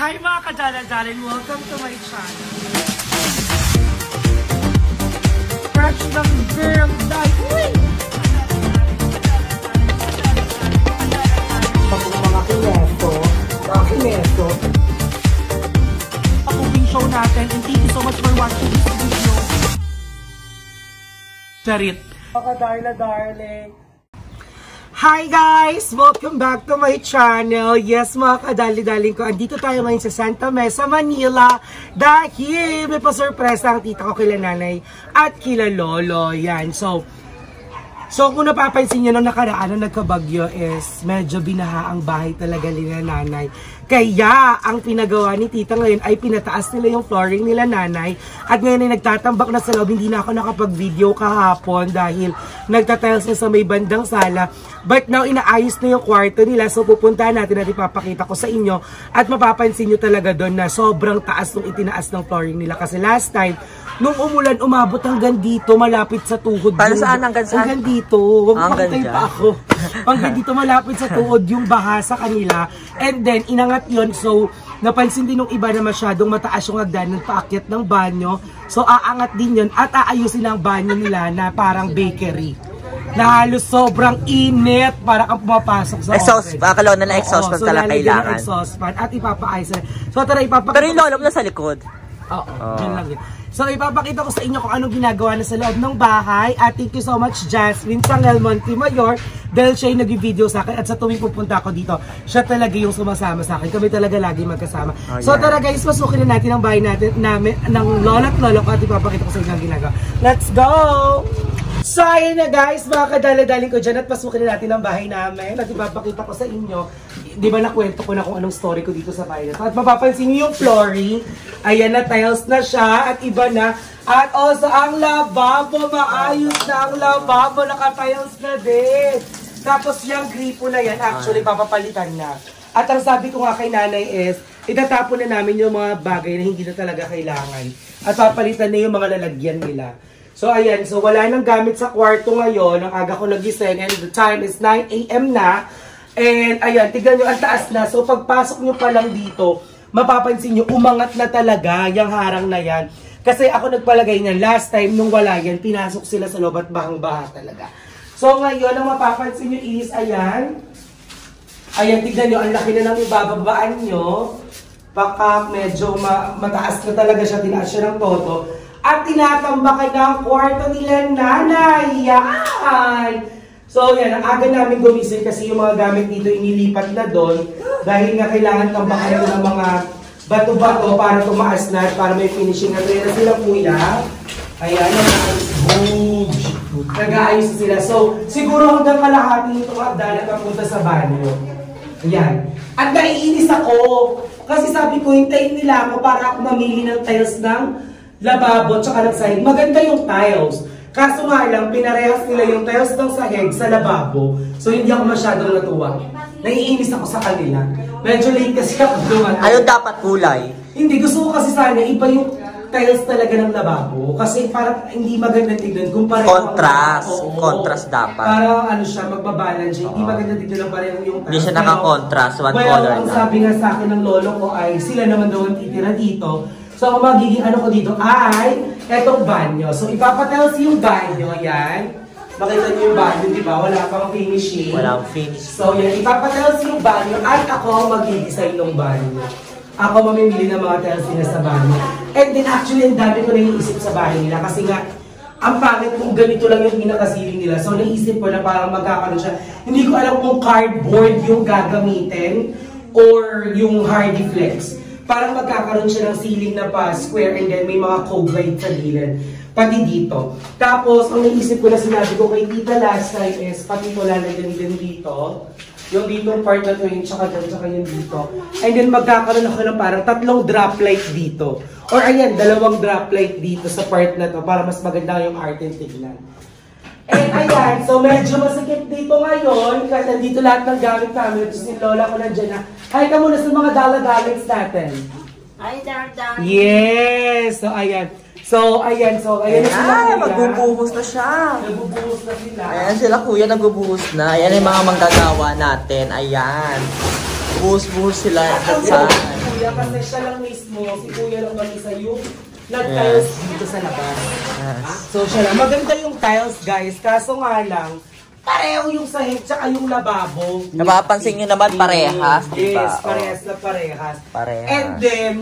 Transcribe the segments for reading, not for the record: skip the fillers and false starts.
Hi mga kadala-dalan! Welcome to my channel. Fresh ng girl dahil mga kineto. Cooking show natin and thank you so much for watching this video. Charit. Mga darling. Hi guys! Welcome back to my channel. Yes mga kadali-daling ko, andito tayo ngayon sa Santa Mesa, Manila dahil may pasurpresa ang tita ko kila nanay at kila lolo. Yan. So kung napapansin nyo nung nakaraan nung nagkabagyo is medyo binaha ang bahay talaga nila nanay. Kaya ang pinagawa ni tita ngayon ay pinataas nila yung flooring nila nanay. At ngayon ay nagtatambak na sa loob. Hindi na ako nakapag-video kahapon dahil nagtatiles na sa may bandang sala. But now inaayos na yung kwarto nila. So pupuntahan natin at ipapakita ko sa inyo. At mapapansin nyo talaga doon na sobrang taas nung itinaas ng flooring nila. Kasi last time, nung umulan, umabot hanggang dito, malapit sa tuhod. Para saan? Hanggang saan? Hanggang dito. Hanggang pa ako. Hanggang dito, malapit sa tuhod yung baha sa kanila. And then, inangat yun. So, napansin din ng iba na masyadong mataas yung hagdanan paakyat ng banyo. So, aangat din yun. At aayusin ang banyo nila na parang bakery. Na halos sobrang init para kang pumapasok sa exhaust, akala na exhaust fan talaga kailangan. Exhaust fan at ipapaayos na. So, tara ipapakita. Pero yung lolo mo na sa likod. Oo, yun lang yun. So, ipapakita ko sa inyo kung anong ginagawa na sa loob ng bahay. At thank you so much, Jasmine Sangel Montemayor, dahil siya yung nag-video sa akin. At sa tuwing pupunta ako dito, siya talaga yung sumasama sa akin. Kami talaga lagi magkasama. So, tara guys, pasukin na natin ang bahay natin ng lola at lolo ko at ipapakita ko sa inyo ang ginagawa. Let's go! So, ayun na guys, mga kadala-daling ko dyan at pasukin na natin ang bahay namin at ipapakita ko sa inyo. Di ba nakwento ko na kung anong story ko dito sa bahay na. At mapapansin niyo yung flooring. Ayan na, tiles na siya at iba na. At also, ang lababo, maayos na ang lababo, naka-tiles na din. Tapos yung gripo na yan, actually, papapalitan na. At ang sabi ko nga kay nanay is, itatapon na namin yung mga bagay na hindi na talaga kailangan. At papalitan na yung mga lalagyan nila. So, ayan. So, wala nang gamit sa kwarto ngayon. Ang aga ko nagising and the time is 9 AM na. And, ayan. Tignan nyo, ang taas na. So, pagpasok nyo pa lang dito, mapapansin nyo, umangat na talaga yung harang na yan. Kasi ako nagpalagay niyan. Last time, nung wala yan, pinasok sila sa loob at bahang-baha talaga. So, ngayon, ang mapapansin nyo is, ayan. Ayan, tignan nyo, ang laki na nang ibababaan nyo. Baka medyo mataas na talaga siya. Tinaas siya ng todo. At tinatambakan na ang kwarto nila nanay. Yan! So yan, ang aga namin gumising kasi yung mga gamit dito inilipat na doon. Dahil nga kailangan tambakan ito ng mga bato-bato para tumaas na, para may finishing. At yan na sila kuya. Ayan, nag-aayos sila. So siguro hanggang kalahati nito hagdanan papunta sa banyo. Ayan. At naiinis ako. Kasi sabi ko, hintayin nila ako para ako mamili ng tiles ng lababo tsaka ng sahig. Maganda yung tiles. Kaso nga lang, pinarehas nila yung tiles ng sahig sa lababo. So hindi ako masyadong natuwa. Naiinis ako sa kanila. Medyo late kasi ako dumating. Ano dapat kulay? Hindi, gusto ko kasi sana iba yung tiles talaga ng lababo. Kasi parang hindi maganda tignan kung pareho. Contrast. Contrast dapat. Parang ano siya, magbabalance siya. Hindi maganda tignan ng pareho yung tiles. Hindi siya naka-contrast. One color ang sabi nga sa akin ng lolo ko ay sila naman daw ang titira dito. So, ang magiging ano ko dito ay etong banyo. So, ipapatiles yung banyo. Yan. Makita niyo yung banyo, di ba? Wala pang finishing. Walang finish. So, yan. Ipapatiles yung banyo at ako mag-i-design ng banyo. Ako mamimili ng mga tiles nila sa banyo. And then, actually, ang dami ko na iisip sa bahay nila. Kasi nga, ang pangit kung ganito lang yung pinakasiling nila. So, naisip ko na parang magkakaroon siya. Hindi ko alam kung cardboard yung gagamitin or yung hardy flex. Parang magkakaroon siya ng ceiling na pa square and then may mga cove sa gilid. Pati dito. Tapos, ang naisip ko na sinabi ko kay tita last time is, pati ito lalagyan din dito. Yung dito part na ito, yung tsaka yung dito. And then magkakaroon ako ng parang 3 drop light dito. Or ayan, 2 drop light dito sa part na to para mas maganda yung art and tignan. And ayan, so medyo masikip dito ngayon kasi nandito lahat ng gamit namin. Tapos si Lola ko nandiyan na. Hi ka muna sa mga dala-dalits natin. Hi, Dardan. Yes! So ayan. So ayan na sila. Magbubuhos na siya. Nagbubuhos na sila. Ayan sila kuya, nagbubuhos na. Ayan yung mga manggagawa natin. Ayan. Buhos-buhos sila. Kuya, kasi siya lang mismo, si kuya lang mag-isa yung nag-tiles dito sa labas. So siya lang. Maganda yung tiles guys, kaso nga lang, pareho yung sahig tsaka yung lababo. Napapansin nyo naman parehas, di ba? Yes, parehas na parehas. Parehas. And then,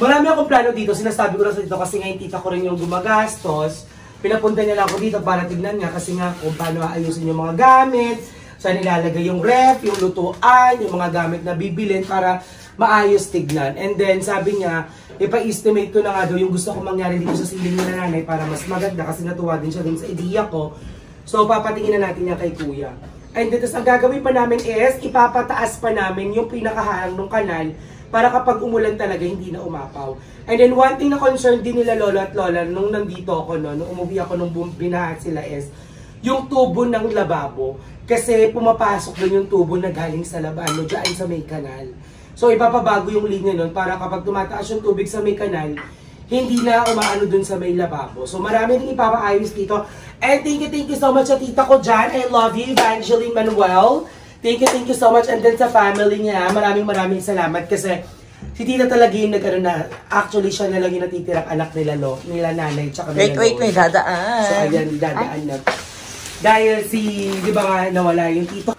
marami akong plano dito. Sinasabi ko lang sa dito kasi nga yung tita ko rin yung gumagastos. Pinapunta niya lang ako dito para tignan niya kasi nga kung paano ayusin yung mga gamit, saan nilalagay yung ref, yung lutuan, yung mga gamit na bibilin para maayos tignan. And then, sabi niya, ipa-estimate ko na nga daw yung gusto ko mangyari dito sa siling ni nanay para mas maganda kasi natuwa din siya din sa ideya ko. So, papatingin na natin yan kay kuya. And then, ang gagawin pa namin is, ipapataas pa namin yung pinakaharang ng kanal para kapag umulan talaga, hindi na umapaw. And then, one thing na concern din nila lolo at lola nung nandito ako, no, nung umuwi ako nung binahat sila is, yung tubo ng lababo. Kasi pumapasok doon yung tubo na galing sa lababo, dyan sa may kanal. So, ipapabago yung linya nun para kapag tumataas yung tubig sa may kanal, hindi na umaano dun sa may lababo. So, marami rin ipapaayos dito. And thank you so much sa tita ko dyan. I love you, Evangeline Manuel. Thank you so much. And then sa family niya, maraming salamat kasi si tita talaga yung nag-ano na, actually siya na lang yung natitirang anak nila nanay, tsaka nila Wait, may dadaan. So, ayan, dadaan na. Dahil di ba nga, nawala yung tito.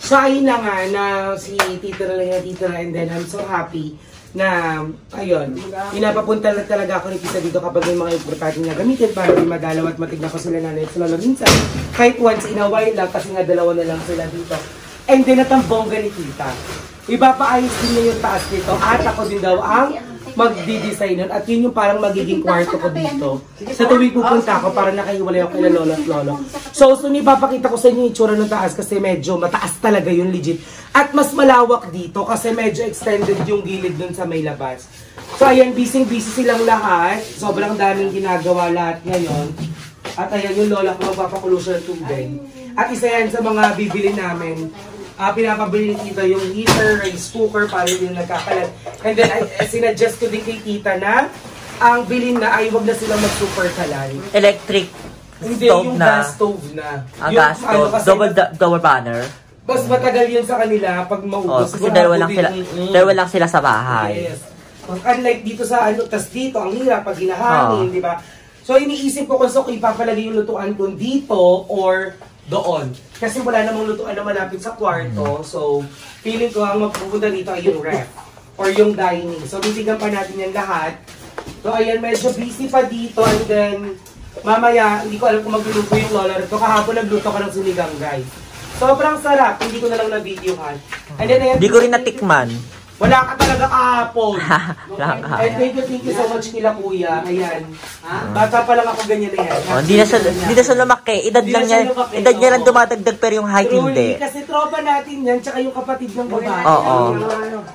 So, ayun na nga, na si tita na lang yung tita, and then I'm so happy na, ayun, pinapapunta na talaga ako ni tita dito kapag may mga importante niya gamitin para di madalaw at matignan ko sila nanay at sila minsan. Kahit once in a while lang, kasi nga dalawa na lang sila dito. And then at ang bongga ni tita, ipapaayos din niya yung taas nito at ako din daw ang magdi-design nun. At yun yung parang magiging kwarto ko dito. Sa tuwing pupunta ako, para nakaiwalay ako kay lolo at lolo. So, ipapakita ko sa inyo yung itsura ng taas kasi medyo mataas talaga yung legit. At mas malawak dito kasi medyo extended yung gilid dun sa may labas. So, ayan, busy silang lahat. Sobrang daming ginagawa lahat ngayon. At ayan, yung lola ko magpapakulo siya ng tubig. At isa yan sa mga bibili namin. Pinapabili ni tita yung heater, rice cooker para hindi nagkakalat. And then, I sinuggest ko din kay tita na ang bilhin na ay wag na sila mag-super kalan. Electric Hindi, stove yung na. gas stove na. Yung gas stove. Double burner. Mas matagal yun sa kanila pag maubos. Kasi dalawa lang sila sa bahay. Yes. Unlike dito sa tas dito, ang hirap pag hinahangin, di ba? So, iniisip ko kung ipapalagay yung lutuan doon dito or doon. Kasi wala namang lutuan na malapit sa kwarto. So, feeling ko ang magpupunta dito ay yung ref or yung dining. So, bibigyan pa natin yan lahat. So, ayan, medyo busy pa dito. And then, mamaya, hindi ko alam kung magluluto yung lola rito. Kahapon nagluto ko ng sinigang, guys. Sobrang sarap. Hindi ko na lang na-videohan. And then, ayan, Hindi ko rin natikman. wala ka talaga kahapon. And thank you so much kila kuya. Ayan. Bata pa lang ako ganyan na yan. Hindi na siya lumaki. Edad niya lang dumadagdag pero yung height hindi. Kasi tropa natin yan, tsaka yung kapatid ng babae. Oo.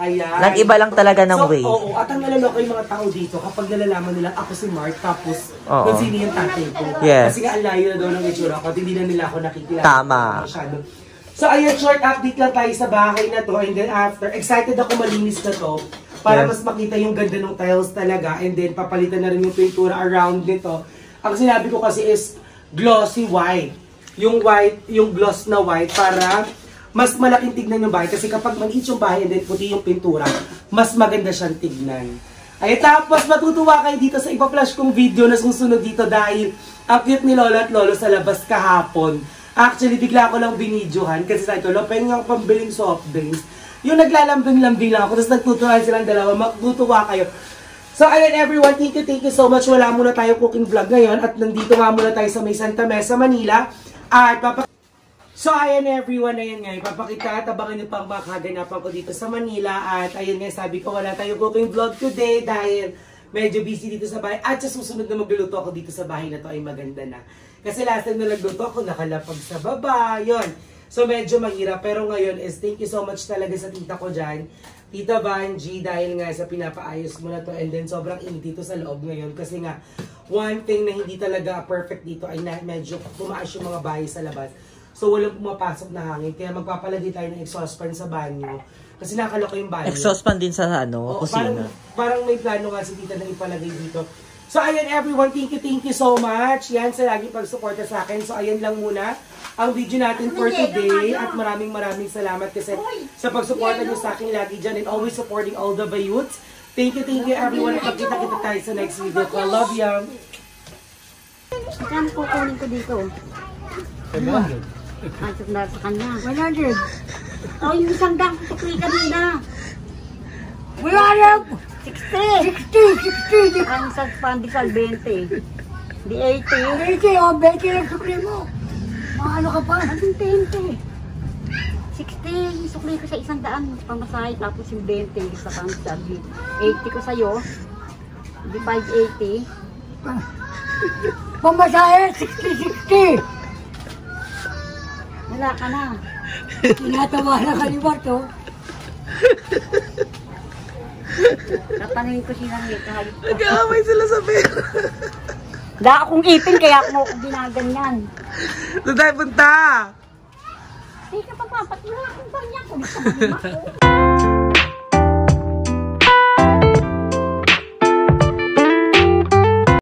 Ayan. Nag-iba lang talaga ng way. Oo. At ang nalaloko yung mga tao dito, kapag nalalaman nila ako si Mark, tapos kung sino yung tatay ko. Yes. Kasi nga ang layo na daw ng itsura ko, at hindi na nila ako nakikilala. Tama. So ayan, short update lang tayo sa bahay na to, and then after, excited ako malinis na to para mas makita yung ganda ng tiles talaga, and then papalitan na rin yung pintura around nito. Ang sinabi ko kasi is glossy white. Yung white, yung gloss na white para mas malaking tignan yung bahay kasi kapag maliit yung bahay and then puti yung pintura, mas maganda siyang tignan. Ay tapos matutuwa kayo dito sa ipa-flash kong video na susunod dito dahil ang cute ni Lola at Lolo sa labas kahapon. Actually, bigla ko lang binidyohan kasi sabi ko, Lopeng nga pambiling soft drinks. Yung naglalambing-lambing lang ako, tapos nagtuturuan silang dalawa, magtutuwa kayo. So, ayan everyone, thank you so much. Wala muna tayo cooking vlog ngayon at nandito nga muna tayo sa may Santa Mesa, Manila. At so, ayan everyone, ayan nga, ipapakita at abangan niyo pang makaganapan ko dito sa Manila. At ayan nga, sabi ko, wala tayo cooking vlog today dahil medyo busy dito sa bahay. At sa susunod na magluluto ako dito sa bahay na to ay maganda na. Kasi last time na nagluto ako, nakalapag sa baba, yon. So medyo mahirap, pero ngayon is thank you so much talaga sa tita ko dyan. Tita Vanji, dahil nga sa pinapaayos mo na to, and then sobrang init dito sa loob ngayon. Kasi nga, one thing na hindi talaga perfect dito ay na medyo tumaas yung mga bahay sa labas. So walang pumapasok na hangin, kaya magpapalagay tayo ng exhaust fan sa banyo. Kasi nakaloko yung banyo. Exhaust fan din sa kusina. Parang may plano nga si tita na ipalagay dito. So, ayan everyone, thank you so much. Yan, sa lagi pag-suporta sa akin. So, ayan lang muna ang video natin for today. At maraming salamat kasi sa pag-suporta nyo sa akin lagi dyan and always supporting all the Bayuts. Thank you everyone. At magkita-kita tayo sa next video. I love you. Saan kukunin ko dito? 100. Ansok na sa kanya. 100. Oh, yung isang dang tukli kanina. 100! 60! Ang sa pandesal, 20. Di 80. 80, oh, 20 lang sukli mo. Ano ka pa? Anong 20? 60, yung sukli ko sa 100 pamasahe, tapos yung 20 sa pandesal. 80 ko sa'yo. Di 580. Pamasahe, 60! Wala ka na. Tinatawa na ka ni Barto. Tatanungin ko silang kahit ko. Nag-aamay sila sa pera. Da akong ipin kaya ako ginaganyan. Doon tayo punta. Hindi ka pa papat. Wala akong banyak. Kung gusto mo